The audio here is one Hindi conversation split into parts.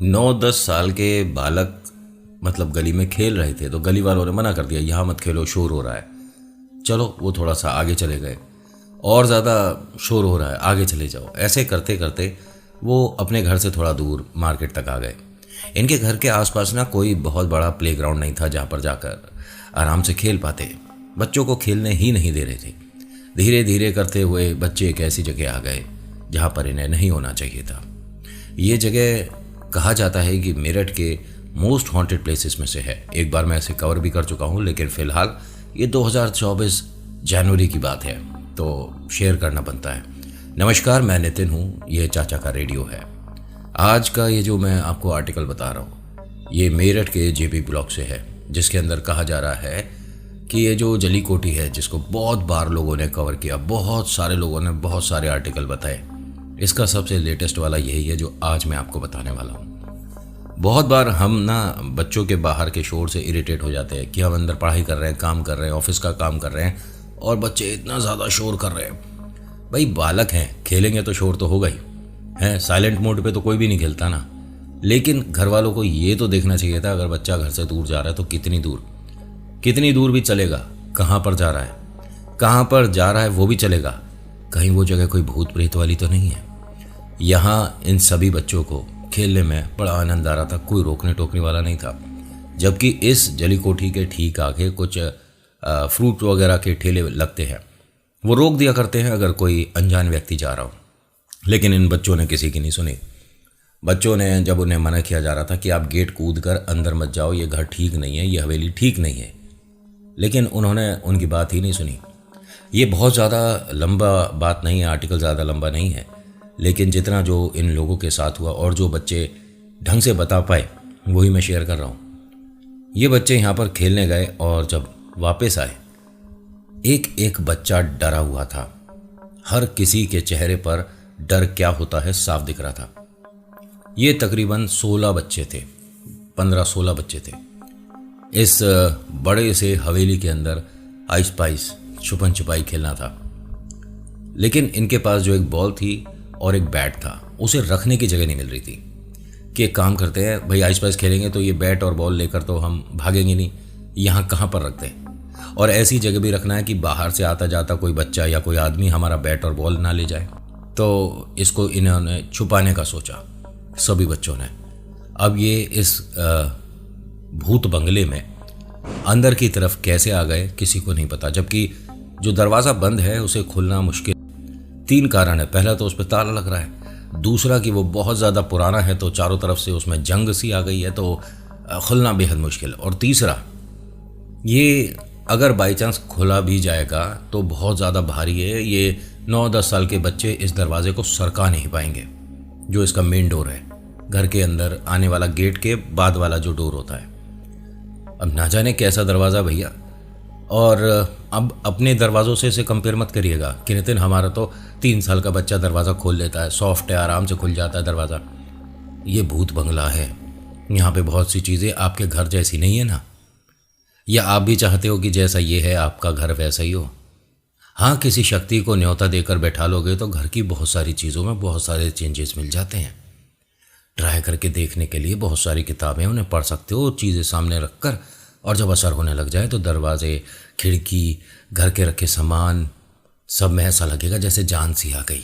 9-10 साल के बालक मतलब गली में खेल रहे थे तो गली वालों ने मना कर दिया, यहाँ मत खेलो, शोर हो रहा है। चलो वो थोड़ा सा आगे चले गए, और ज़्यादा शोर हो रहा है, आगे चले जाओ। ऐसे करते करते वो अपने घर से थोड़ा दूर मार्केट तक आ गए। इनके घर के आसपास ना कोई बहुत बड़ा प्लेग्राउंड नहीं था जहाँ पर जाकर आराम से खेल पाते। बच्चों को खेलने ही नहीं दे रहे थे। धीरे धीरे करते हुए बच्चे एक ऐसी जगह आ गए जहाँ पर इन्हें नहीं होना चाहिए था। ये जगह कहा जाता है कि मेरठ के मोस्ट हॉन्टेड प्लेसेस में से है। एक बार मैं इसे कवर भी कर चुका हूँ, लेकिन फ़िलहाल ये 2024 जनवरी की बात है तो शेयर करना बनता है। नमस्कार, मैं नितिन हूँ, ये चाचा का रेडियो है। आज का ये जो मैं आपको आर्टिकल बता रहा हूँ ये मेरठ के जेपी ब्लॉक से है, जिसके अंदर कहा जा रहा है कि ये जो जली कोठी है जिसको बहुत बार लोगों ने कवर किया, बहुत सारे लोगों ने बहुत सारे आर्टिकल बताए, इसका सबसे लेटेस्ट वाला यही है जो आज मैं आपको बताने वाला हूँ। बहुत बार हम ना बच्चों के बाहर के शोर से इरिटेट हो जाते हैं कि हम अंदर पढ़ाई कर रहे हैं, काम कर रहे हैं, ऑफिस का काम कर रहे हैं और बच्चे इतना ज़्यादा शोर कर रहे हैं। भाई बालक हैं, खेलेंगे तो शोर तो होगा ही है। साइलेंट मोड पे तो कोई भी नहीं खेलता ना। लेकिन घर वालों को ये तो देखना चाहिए था, अगर बच्चा घर से दूर जा रहा है तो कितनी दूर भी चलेगा, कहाँ पर जा रहा है वो भी चलेगा। कहीं वो जगह कोई भूत प्रेत वाली तो नहीं है। यहाँ इन सभी बच्चों को खेलने में बड़ा आनंद आ रहा था, कोई रोकने टोकने वाला नहीं था। जबकि इस जली कोठी के ठीक आगे कुछ फ्रूट वगैरह के ठेले लगते हैं, वो रोक दिया करते हैं अगर कोई अनजान व्यक्ति जा रहा हो। लेकिन इन बच्चों ने किसी की नहीं सुनी। बच्चों ने जब उन्हें मना किया जा रहा था कि आप गेट कूद कर अंदर मत जाओ, ये घर ठीक नहीं है, ये हवेली ठीक नहीं है, लेकिन उन्होंने उनकी बात ही नहीं सुनी। ये बहुत ज़्यादा लंबा बात नहीं है, आर्टिकल ज़्यादा लंबा नहीं है, लेकिन जितना जो इन लोगों के साथ हुआ और जो बच्चे ढंग से बता पाए वही मैं शेयर कर रहा हूँ। ये बच्चे यहाँ पर खेलने गए और जब वापस आए एक एक बच्चा डरा हुआ था। हर किसी के चेहरे पर डर क्या होता है साफ दिख रहा था। ये तकरीबन 16 बच्चे थे, 15-16 बच्चे थे। इस बड़े से हवेली के अंदर आइस पाइस छुपन छुपाई खेलना था। लेकिन इनके पास जो एक बॉल थी और एक बैट था, उसे रखने की जगह नहीं मिल रही थी। कि एक काम करते हैं भाई, आइस पाइस खेलेंगे तो ये बैट और बॉल लेकर तो हम भागेंगे नहीं, यहाँ कहाँ पर रखते हैं। और ऐसी जगह भी रखना है कि बाहर से आता जाता कोई बच्चा या कोई आदमी हमारा बैट और बॉल ना ले जाए। तो इसको इन्होंने छुपाने का सोचा सभी बच्चों ने। अब ये इस भूत बंगले में अंदर की तरफ कैसे आ गए किसी को नहीं पता, जबकि जो दरवाज़ा बंद है उसे खुलना मुश्किल। 3 कारण है। पहला तो उस पर ताला लग रहा है, दूसरा कि वो बहुत ज़्यादा पुराना है तो चारों तरफ से उसमें जंग सी आ गई है तो खुलना बेहद मुश्किल, और तीसरा ये अगर बाई चांस खुला भी जाएगा तो बहुत ज़्यादा भारी है। ये 9-10 साल के बच्चे इस दरवाजे को सरका नहीं पाएंगे, जो इसका मेन डोर है, घर के अंदर आने वाला गेट के बाद वाला जो डोर होता है। अब ना जाने कैसा दरवाज़ा भैया। और अब अपने दरवाज़ों से इसे कंपेयर मत करिएगा कि नितिन हमारा तो 3 साल का बच्चा दरवाज़ा खोल लेता है, सॉफ्ट है, आराम से खुल जाता है दरवाज़ा। ये भूत बंगला है, यहाँ पे बहुत सी चीज़ें आपके घर जैसी नहीं है ना। या आप भी चाहते हो कि जैसा ये है आपका घर वैसा ही हो। हाँ, किसी शक्ति को न्योता देकर बैठा लोगे तो घर की बहुत सारी चीज़ों में बहुत सारे चेंजेस मिल जाते हैं। ट्राई करके देखने के लिए बहुत सारी किताबें, उन्हें पढ़ सकते हो चीज़ें सामने रख कर, और जब असर होने लग जाए तो दरवाजे, खिड़की, घर के रखे सामान सब में ऐसा लगेगा जैसे जान सी आ गई।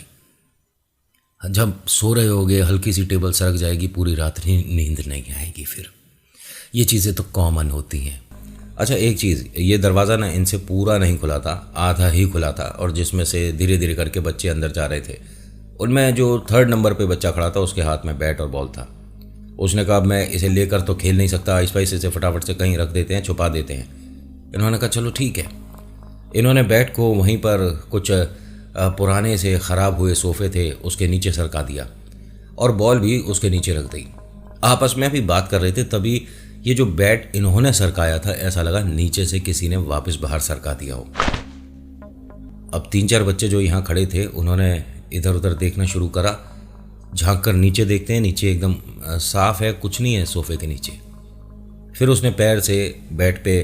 जब सो रहे होगे हल्की सी टेबल सरक जाएगी, पूरी रात नींद नहीं आएगी। फिर ये चीज़ें तो कॉमन होती हैं। अच्छा, एक चीज़, ये दरवाज़ा ना इनसे पूरा नहीं खुला था, आधा ही खुला था, और जिसमें से धीरे धीरे करके बच्चे अंदर जा रहे थे। उनमें जो 3rd नंबर पे बच्चा खड़ा था उसके हाथ में बैट और बॉल था। उसने कहा मैं इसे लेकर तो खेल नहीं सकता, आइस पाइस इसे फटाफट से कहीं रख देते हैं, छुपा देते हैं। इन्होंने कहा चलो ठीक है। इन्होंने बैट को वहीं पर कुछ पुराने से ख़राब हुए सोफ़े थे उसके नीचे सरका दिया और बॉल भी उसके नीचे रख दी। आपस में भी बात कर रहे थे, तभी ये जो बैट इन्होंने सरकाया था ऐसा लगा नीचे से किसी ने वापस बाहर सरका दिया हो। अब 3-4 बच्चे जो यहाँ खड़े थे उन्होंने इधर उधर देखना शुरू करा। झांक कर नीचे देखते हैं, नीचे एकदम साफ है, कुछ नहीं है सोफ़े के नीचे। फिर उसने पैर से बैट पे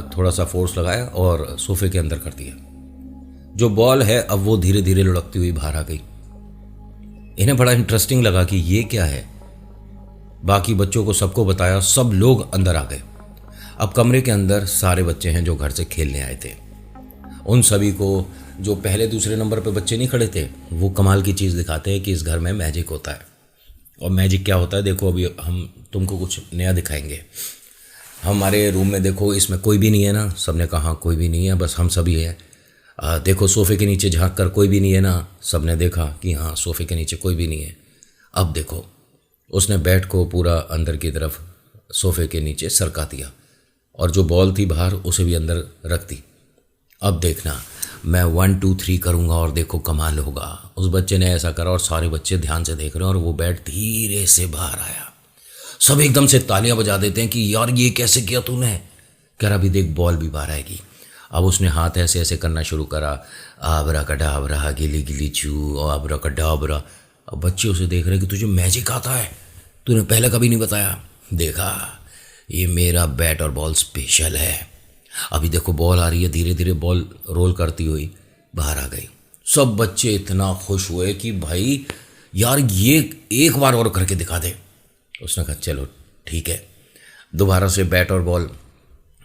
थोड़ा सा फोर्स लगाया और सोफ़े के अंदर कर दिया। जो बॉल है अब वो धीरे धीरे लुढ़कती हुई बाहर आ गई। इन्हें बड़ा इंटरेस्टिंग लगा कि ये क्या है। बाकी बच्चों को सबको बताया, सब लोग अंदर आ गए। अब कमरे के अंदर सारे बच्चे हैं जो घर से खेलने आए थे। उन सभी को, जो पहले दूसरे नंबर पे बच्चे नहीं खड़े थे, वो कमाल की चीज़ दिखाते हैं कि इस घर में मैजिक होता है। और मैजिक क्या होता है देखो, अभी हम तुमको कुछ नया दिखाएंगे। हमारे रूम में देखो, इसमें कोई भी नहीं है ना। सबने कहा हाँ कोई भी नहीं है, बस हम सभी है। देखो सोफ़े के नीचे झांक कर, कोई भी नहीं है ना। सबने देखा कि हाँ सोफ़े के नीचे कोई भी नहीं है। अब देखो, उसने बैट को पूरा अंदर की तरफ सोफ़े के नीचे सरका दिया और जो बॉल थी बाहर उसे भी अंदर रख दी। अब देखना, मैं 1 2 3 करूँगा और देखो कमाल होगा। उस बच्चे ने ऐसा करा और सारे बच्चे ध्यान से देख रहे हैं और वो बैट धीरे से बाहर आया। सब एकदम से तालियां बजा देते हैं कि यार ये कैसे किया तूने। कह रहा अभी देख बॉल भी बाहर आएगी। अब उसने हाथ ऐसे ऐसे करना शुरू करा, आबरा कडाबरा गिली गिली चू, आबरा कडाबरा। अब बच्चे उसे देख रहे हैं कि तुझे मैजिक आता है, तूने पहले कभी नहीं बताया। देखा, ये मेरा बैट और बॉल स्पेशल है। अभी देखो बॉल आ रही है, धीरे धीरे बॉल रोल करती हुई बाहर आ गई। सब बच्चे इतना खुश हुए कि भाई यार ये एक बार और करके दिखा दे। उसने कहा चलो ठीक है। दोबारा से बैट और बॉल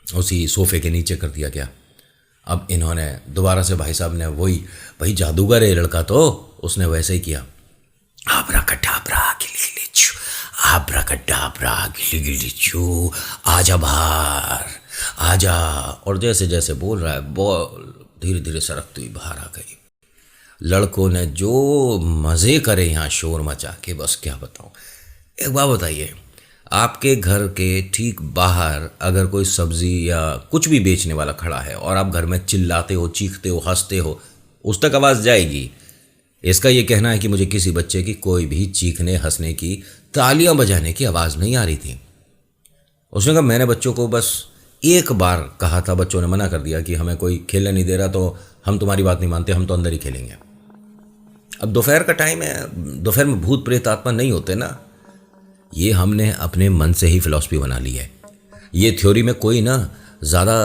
उसी सोफ़े के नीचे कर दिया गया। अब इन्होंने दोबारा से, भाई साहब ने वही, भाई जादूगर है लड़का, तो उसने वैसे ही किया, आबरा कडाबरा गिली गिली चू, आबरा कडाबरा गिली गिली चू, आजा बाहर आजा। और जैसे जैसे बोल रहा है बॉल धीरे धीरे सरकती हुई बाहर आ गई। लड़कों ने जो मज़े करे यहाँ शोर मचा के, बस क्या बताऊँ। एक बात बताइए, आपके घर के ठीक बाहर अगर कोई सब्ज़ी या कुछ भी बेचने वाला खड़ा है और आप घर में चिल्लाते हो, चीखते हो, हंसते हो, उस तक आवाज़ जाएगी। इसका ये कहना है कि मुझे किसी बच्चे की कोई भी चीखने, हंसने की, तालियां बजाने की आवाज़ नहीं आ रही थी। उसने कहा मैंने बच्चों को बस एक बार कहा था, बच्चों ने मना कर दिया कि हमें कोई खेलने नहीं दे रहा तो हम तुम्हारी बात नहीं मानते, हम तो अंदर ही खेलेंगे। अब दोपहर का टाइम है, दोपहर में भूत प्रेत आत्मा नहीं होते ना। ये हमने अपने मन से ही फिलॉसफी बना ली है। ये थ्योरी में कोई ना ज़्यादा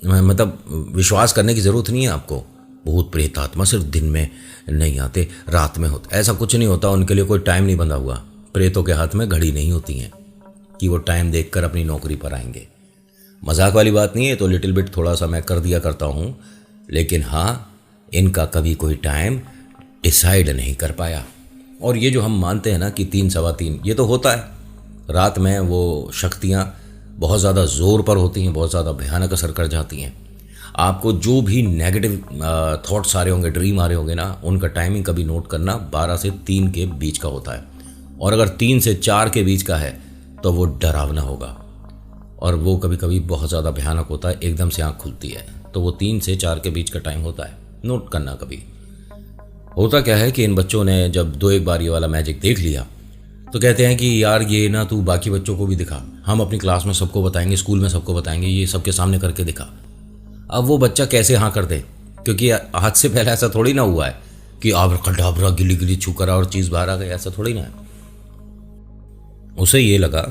मतलब विश्वास करने की ज़रूरत नहीं है आपको। भूत प्रेत आत्मा सिर्फ दिन में नहीं आते, रात में होते, ऐसा कुछ नहीं होता। उनके लिए कोई टाइम नहीं बंधा हुआ। प्रेतों के हाथ में घड़ी नहीं होती हैं कि वो टाइम देखकर अपनी नौकरी पर आएंगे। मजाक वाली बात नहीं है, तो लिटिल बिट थोड़ा सा मैं कर दिया करता हूँ, लेकिन हाँ इनका कभी कोई टाइम डिसाइड नहीं कर पाया। और ये जो हम मानते हैं ना कि 3 सवा 3, ये तो होता है। रात में वो शक्तियाँ बहुत ज़्यादा ज़ोर पर होती हैं, बहुत ज़्यादा भयानक असर कर जाती हैं। आपको जो भी नेगेटिव थॉट्स आ रहे होंगे, ड्रीम आ रहे होंगे ना, उनका टाइमिंग कभी नोट करना 12 से 3 के बीच का होता है। और अगर 3 से 4 के बीच का है तो वो डरावना होगा और वो कभी कभी बहुत ज़्यादा भयानक होता है। एकदम से आँख खुलती है, तो वो 3 से 4 के बीच का टाइम होता है, नोट करना कभी। होता क्या है कि इन बच्चों ने जब 2 एक बार ये वाला मैजिक देख लिया तो कहते हैं कि यार ये ना तू बाकी बच्चों को भी दिखा, हम अपनी क्लास में सबको बताएंगे, स्कूल में सबको बताएंगे, ये सबके सामने करके दिखा। अब वो बच्चा कैसे हाँ कर दे, क्योंकि आज से पहले ऐसा थोड़ी ना हुआ है कि आबरा गिली गिली छू करा और चीज़ बाहर आ गई, ऐसा थोड़ी ना है। उसे ये लगा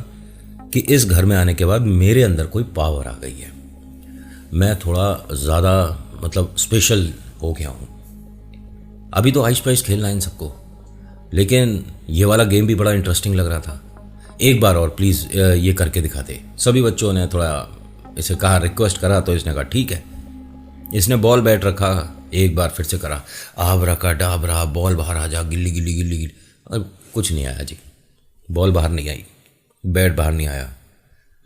कि इस घर में आने के बाद मेरे अंदर कोई पावर आ गई है, मैं थोड़ा ज़्यादा मतलब स्पेशल हो गया हूँ। अभी तो आइस पाइस खेलना है इन सबको, लेकिन ये वाला गेम भी बड़ा इंटरेस्टिंग लग रहा था। एक बार और प्लीज़ ये करके दिखा दे। सभी बच्चों ने थोड़ा इसे कहा, रिक्वेस्ट करा, तो इसने कहा ठीक है। इसने बॉल बैट रखा, एक बार फिर से करा, आबरा का डाबरा, बॉल बाहर आ जा, गिल्ली गिल्ली गिल्ली गिल्ली, और कुछ नहीं आया जी, बॉल बाहर नहीं आई, बैट बाहर नहीं आया।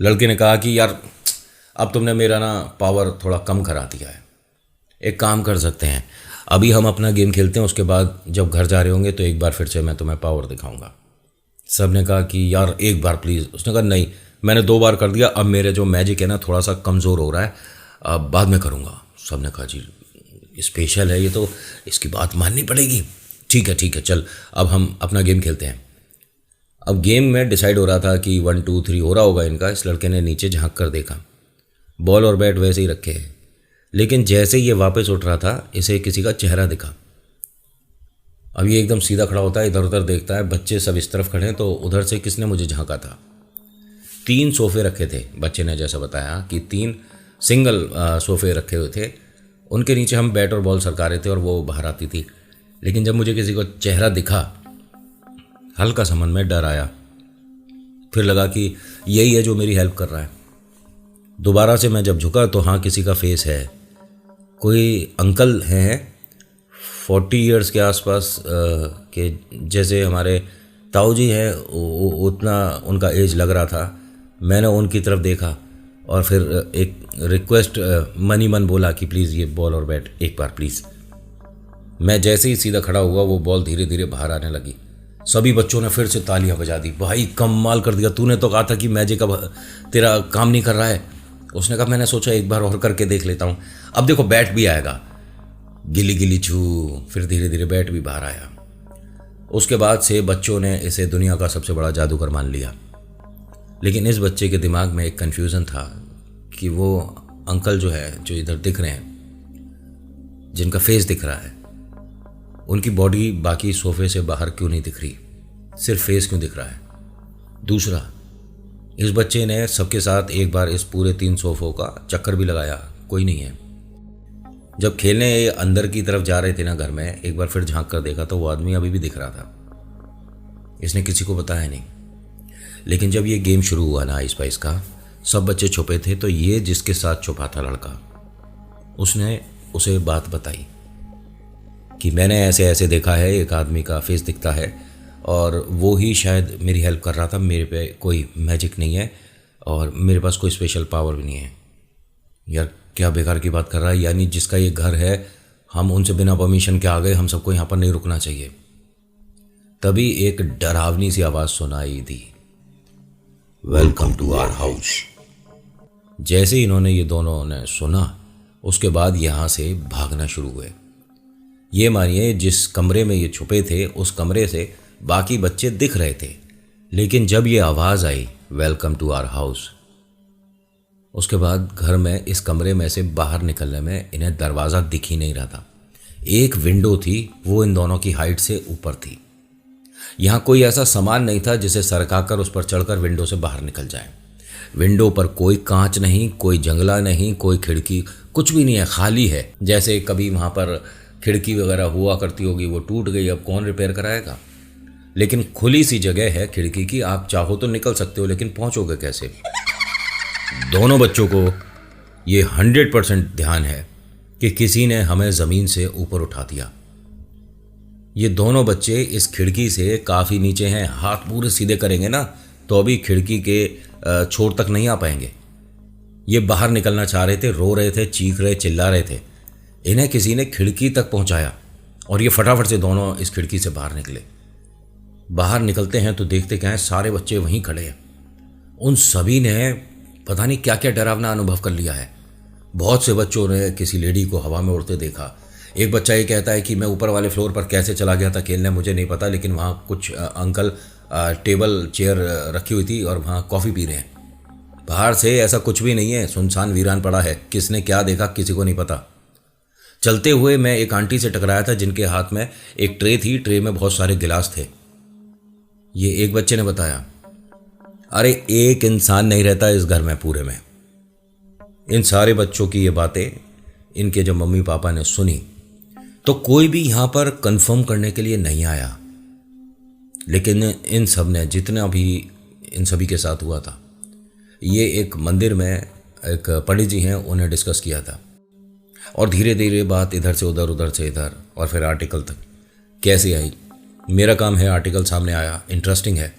लड़के ने कहा कि यार अब तुमने मेरा ना पावर थोड़ा कम करा दिया है, एक काम कर सकते हैं, अभी हम अपना गेम खेलते हैं, उसके बाद जब घर जा रहे होंगे तो एक बार फिर से मैं तुम्हें पावर दिखाऊंगा। सब ने कहा कि यार एक बार प्लीज़। उसने कहा नहीं, मैंने 2 बार कर दिया, अब मेरे जो मैजिक है ना थोड़ा सा कमज़ोर हो रहा है, अब बाद में करूँगा। सब ने कहा जी स्पेशल है ये, तो इसकी बात माननी पड़ेगी। ठीक है चल, अब हम अपना गेम खेलते हैं। अब गेम में डिसाइड हो रहा था कि 1 2 3 हो रहा होगा इनका। इस लड़के ने नीचे झांक कर देखा, बॉल और बैट वैसे ही रखे हैं, लेकिन जैसे ही ये वापस उठ रहा था इसे किसी का चेहरा दिखा। अब ये एकदम सीधा खड़ा होता है, इधर उधर देखता है, बच्चे सब इस तरफ खड़े हैं, तो उधर से किसने मुझे झांका था। 3 सोफ़े रखे थे, बच्चे ने जैसा बताया कि 3 सिंगल सोफ़े रखे हुए थे, उनके नीचे हम बैट और बॉल सरका रहे थे और वो बाहर आती थी। लेकिन जब मुझे किसी को चेहरा दिखा हल्का सा मन में डर आया। फिर लगा कि यही है जो मेरी हेल्प कर रहा है। दोबारा से मैं जब झुका तो हाँ, किसी का फेस है। कोई अंकल हैं 40 इयर्स के आसपास के, जैसे हमारे ताऊ जी हैं उतना उनका एज लग रहा था। मैंने उनकी तरफ देखा और फिर एक रिक्वेस्ट मन ही मन बोला कि प्लीज़ ये बॉल और बैट एक बार प्लीज़। मैं जैसे ही सीधा खड़ा हुआ वो बॉल धीरे धीरे बाहर आने लगी। सभी बच्चों ने फिर से तालियां बजा दी। भाई कमाल कर दिया, तूने तो कहा था कि मैजिक अब तेरा काम नहीं कर रहा है। उसने कहा मैंने सोचा एक बार और करके देख लेता हूँ। अब देखो बैट भी आएगा। गिली गिली छू, फिर धीरे धीरे बैट भी बाहर आया। उसके बाद से बच्चों ने इसे दुनिया का सबसे बड़ा जादूगर मान लिया। लेकिन इस बच्चे के दिमाग में एक कन्फ्यूज़न था कि वो अंकल जो है, जो इधर दिख रहे हैं, जिनका फेस दिख रहा है, उनकी बॉडी बाकी सोफे से बाहर क्यों नहीं दिख रही, सिर्फ फेस क्यों दिख रहा है। दूसरा, इस बच्चे ने सबके साथ एक बार इस पूरे 3 सोफों का चक्कर भी लगाया, कोई नहीं है। जब खेलने अंदर की तरफ जा रहे थे ना घर में, एक बार फिर झांक कर देखा तो वो आदमी अभी भी दिख रहा था। इसने किसी को बताया नहीं। लेकिन जब ये गेम शुरू हुआ ना आइस पाइस का, सब बच्चे छुपे थे, तो ये जिसके साथ छुपा था लड़का, उसने उसे बात बताई कि मैंने ऐसे ऐसे देखा है, एक आदमी का फेस दिखता है और वो ही शायद मेरी हेल्प कर रहा था। मेरे पे कोई मैजिक नहीं है और मेरे पास कोई स्पेशल पावर भी नहीं है। यार क्या बेकार की बात कर रहा है, यानी जिसका ये घर है, हम उनसे बिना परमिशन के आ गए, हम सबको यहाँ पर नहीं रुकना चाहिए। तभी एक डरावनी सी आवाज़ सुनाई दी, वेलकम टू आवर हाउस। जैसे ही इन्होंने ये दोनों ने सुना, उसके बाद यहाँ से भागना शुरू हुए। ये मानिए जिस कमरे में ये छुपे थे उस कमरे से बाकी बच्चे दिख रहे थे, लेकिन जब ये आवाज़ आई वेलकम टू आवर हाउस, उसके बाद घर में इस कमरे में से बाहर निकलने में इन्हें दरवाज़ा दिख ही नहीं रहा था। एक विंडो थी, वो इन दोनों की हाइट से ऊपर थी। यहाँ कोई ऐसा सामान नहीं था जिसे सरकाकर उस पर चढ़कर विंडो से बाहर निकल जाए। विंडो पर कोई कांच नहीं, कोई जंगला नहीं, कोई खिड़की, कुछ भी नहीं है, खाली है। जैसे कभी वहाँ पर खिड़की वगैरह हुआ करती होगी, वो टूट गई, अब कौन रिपेयर कराएगा। लेकिन खुली सी जगह है खिड़की की, आप चाहो तो निकल सकते हो, लेकिन पहुंचोगे कैसे। दोनों बच्चों को ये 100% ध्यान है कि किसी ने हमें ज़मीन से ऊपर उठा दिया। ये दोनों बच्चे इस खिड़की से काफ़ी नीचे हैं, हाथ पूरे सीधे करेंगे ना तो अभी खिड़की के छोर तक नहीं आ पाएंगे। ये बाहर निकलना चाह रहे थे, रो रहे थे, चीख रहे, चिल्ला रहे थे। इन्हें किसी ने खिड़की तक पहुंचाया और ये फटाफट से दोनों इस खिड़की से बाहर निकले। बाहर निकलते हैं तो देखते क्या है, सारे बच्चे वहीं खड़े हैं। उन सभी ने पता नहीं क्या क्या डरावना अनुभव कर लिया है। बहुत से बच्चों ने किसी लेडी को हवा में उड़ते देखा। एक बच्चा ये कहता है कि मैं ऊपर वाले फ्लोर पर कैसे चला गया था खेलने, मुझे नहीं पता, लेकिन वहाँ कुछ अंकल टेबल चेयर रखी हुई थी और वहाँ कॉफ़ी पी रहे हैं। बाहर से ऐसा कुछ भी नहीं है, सुनसान वीरान पड़ा है। किसने क्या देखा किसी को नहीं पता। चलते हुए मैं एक आंटी से टकराया था जिनके हाथ में एक ट्रे थी, ट्रे में बहुत सारे गिलास थे। ये एक बच्चे ने बताया, अरे एक इंसान नहीं रहता इस घर में पूरे में। इन सारे बच्चों की ये बातें इनके जब मम्मी पापा ने सुनी तो कोई भी यहाँ पर कंफर्म करने के लिए नहीं आया। लेकिन इन सब ने, जितना भी इन सभी के साथ हुआ था, ये एक मंदिर में एक पंडित जी हैं, उन्हें डिस्कस किया था और धीरे धीरे बात इधर से उधर, उधर से इधर और फिर आर्टिकल तक कैसे आई। मेरा काम है आर्टिकल सामने आया, इंटरेस्टिंग है,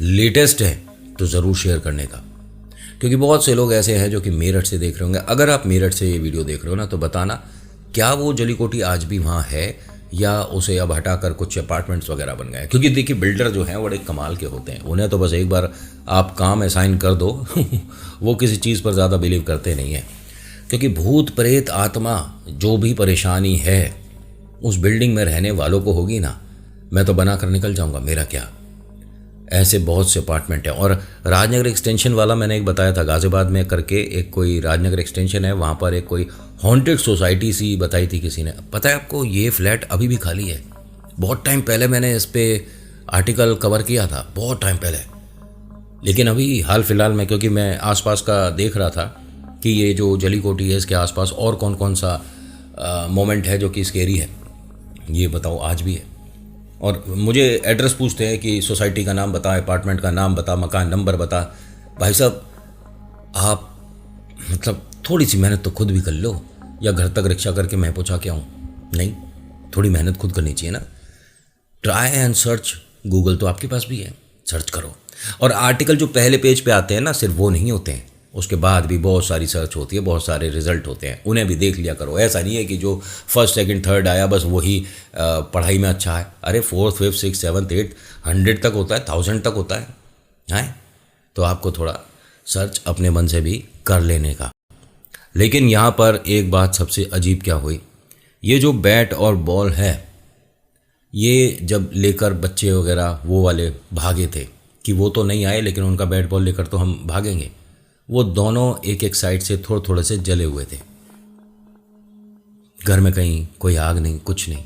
लेटेस्ट है तो ज़रूर शेयर करने का, क्योंकि बहुत से लोग ऐसे हैं जो कि मेरठ से देख रहे होंगे। अगर आप मेरठ से ये वीडियो देख रहे हो ना तो बताना क्या वो जली कोठी आज भी वहाँ है या उसे अब हटाकर कुछ अपार्टमेंट्स वगैरह बन गए। क्योंकि देखिए बिल्डर जो हैं बड़े कमाल के होते हैं, उन्हें तो बस एक बार आप काम असाइन कर दो वो किसी चीज़ पर ज़्यादा बिलीव करते नहीं हैं। क्योंकि भूत प्रेत आत्मा जो भी परेशानी है उस बिल्डिंग में रहने वालों को होगी ना, मैं तो बना कर निकल जाऊंगा, मेरा क्या। ऐसे बहुत से अपार्टमेंट हैं। और राजनगर एक्सटेंशन वाला मैंने एक बताया था, गाज़ियाबाद में करके एक कोई राजनगर एक्सटेंशन है, वहाँ पर एक कोई हॉन्टेड सोसाइटी सी बताई थी किसी ने। पता है आपको, ये फ्लैट अभी भी खाली है। बहुत टाइम पहले मैंने इस पर आर्टिकल कवर किया था, बहुत टाइम पहले। लेकिन अभी हाल फिलहाल में, क्योंकि मैं आसपास का देख रहा था कि ये जो जली कोठी है इसके आसपास और कौन कौन सा मोमेंट है जो कि स्केरी है, ये बताओ आज भी है। और मुझे एड्रेस पूछते हैं कि सोसाइटी का नाम बता, अपार्टमेंट का नाम बता, मकान नंबर बता। भाई साहब, आप मतलब थोड़ी सी मेहनत तो खुद भी कर लो, या घर तक रिक्शा करके मैं पहुँचा के आऊँ? नहीं, थोड़ी मेहनत खुद करनी चाहिए ना। ट्राई एंड सर्च, गूगल तो आपके पास भी है, सर्च करो। और आर्टिकल जो पहले पेज पे आते हैं ना, सिर्फ वो नहीं होते हैं, उसके बाद भी बहुत सारी सर्च होती है, बहुत सारे रिजल्ट होते हैं, उन्हें भी देख लिया करो। ऐसा नहीं है कि जो फर्स्ट सेकंड थर्ड आया बस वही पढ़ाई में अच्छा है। अरे fourth fifth six seventh eighth 100 तक होता है, 1000 तक होता है। तो आपको थोड़ा सर्च अपने मन से भी कर लेने का। लेकिन यहाँ पर एक बात सबसे अजीब क्या हुई, ये जो बैट और बॉल है, ये जब लेकर बच्चे वगैरह वो वाले भागे थे कि वो तो नहीं आए, लेकिन उनका बैट बॉल लेकर तो हम भागेंगे, वो दोनों एक एक साइड से थोड़े थोड़े से जले हुए थे। घर में कहीं कोई आग नहीं, कुछ नहीं।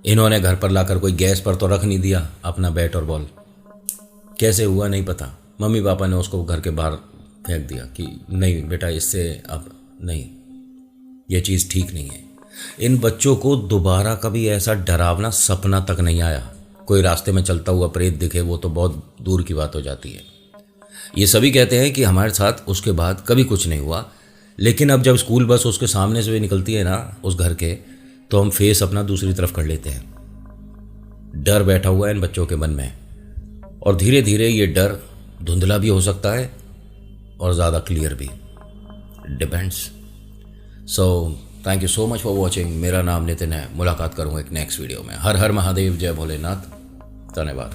इन्होंने घर पर लाकर कोई गैस पर तो रख नहीं दिया अपना बैट और बॉल, कैसे हुआ नहीं पता। मम्मी पापा ने उसको घर के बाहर फेंक दिया कि नहीं बेटा, इससे अब नहीं, ये चीज़ ठीक नहीं है। इन बच्चों को दोबारा कभी ऐसा डरावना सपना तक नहीं आया। कोई रास्ते में चलता हुआ प्रेत दिखे वो तो बहुत दूर की बात हो जाती है। ये सभी कहते हैं कि हमारे साथ उसके बाद कभी कुछ नहीं हुआ, लेकिन अब जब स्कूल बस उसके सामने से भी निकलती है ना उस घर के, तो हम फेस अपना दूसरी तरफ कर लेते हैं। डर बैठा हुआ है इन बच्चों के मन में, और धीरे धीरे ये डर धुंधला भी हो सकता है और ज़्यादा क्लियर भी, depends. So thank you so much for watching. मेरा नाम नितिन है। मुलाकात करूँगा एक नेक्स्ट वीडियो में। हर हर महादेव, जय भोलेनाथ, धन्यवाद।